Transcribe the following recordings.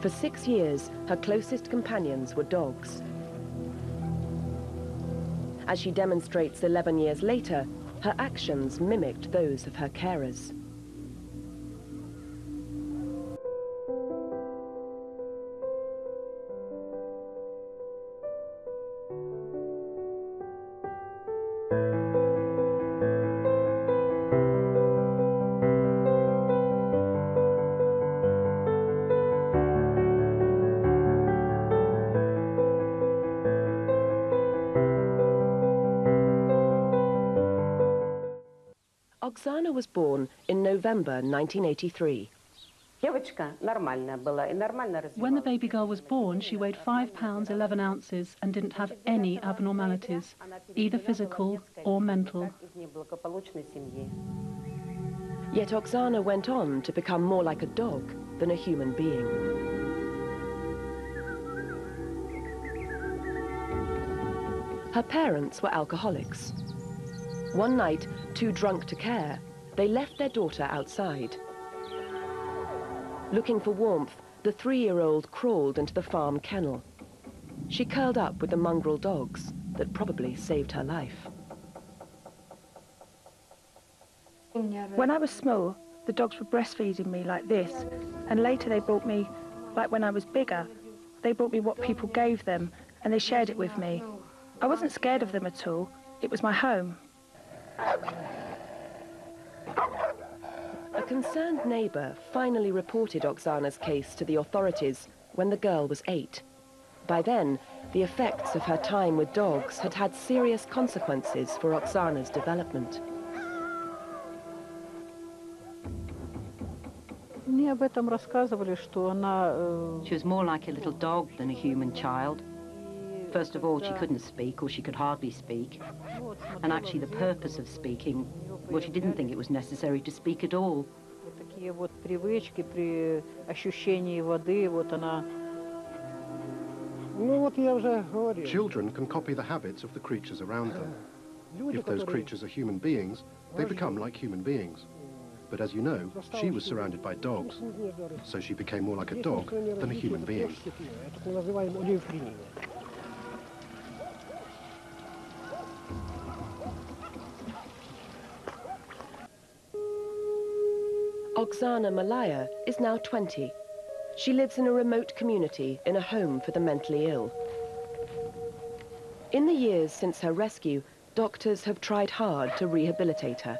For 6 years, her closest companions were dogs. As she demonstrates 11 years later, her actions mimicked those of her carers. Oksane was born in November 1983. When the baby girl was born, she weighed 5 pounds 11 ounces and didn't have any abnormalities, either physical or mental. Yet Oksane went on to become more like a dog than a human being. Her parents were alcoholics. One night, too drunk to care, they left their daughter outside. Looking for warmth, the 3-year-old crawled into the farm kennel. She curled up with the mongrel dogs that probably saved her life. When I was small, the dogs were breastfeeding me like this, and later they brought me, like when I was bigger, they brought me what people gave them, and they shared it with me. I wasn't scared of them at all. It was my home. A concerned neighbour finally reported Oksane's case to the authorities when the girl was 8. By then, the effects of her time with dogs had had serious consequences for Oksane's development. She was more like a little dog than a human child. First of all, she couldn't speak, or she could hardly speak. And actually the purpose of speaking, well, she didn't think it was necessary to speak at all. Children can copy the habits of the creatures around them. If those creatures are human beings, they become like human beings. But as you know, she was surrounded by dogs, so she became more like a dog than a human being. Oksane Malaje is now 20. She lives in a remote community in a home for the mentally ill. In the years since her rescue, doctors have tried hard to rehabilitate her.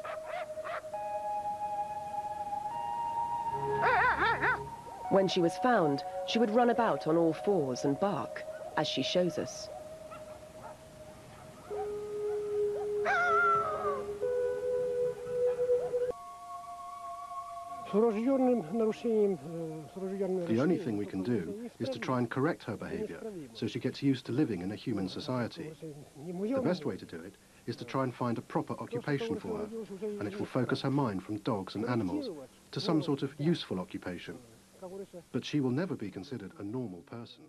When she was found, she would run about on all fours and bark, as she shows us. The only thing we can do is to try and correct her behavior so she gets used to living in a human society. The best way to do it is to try and find a proper occupation for her, and it will focus her mind from dogs and animals to some sort of useful occupation. But she will never be considered a normal person.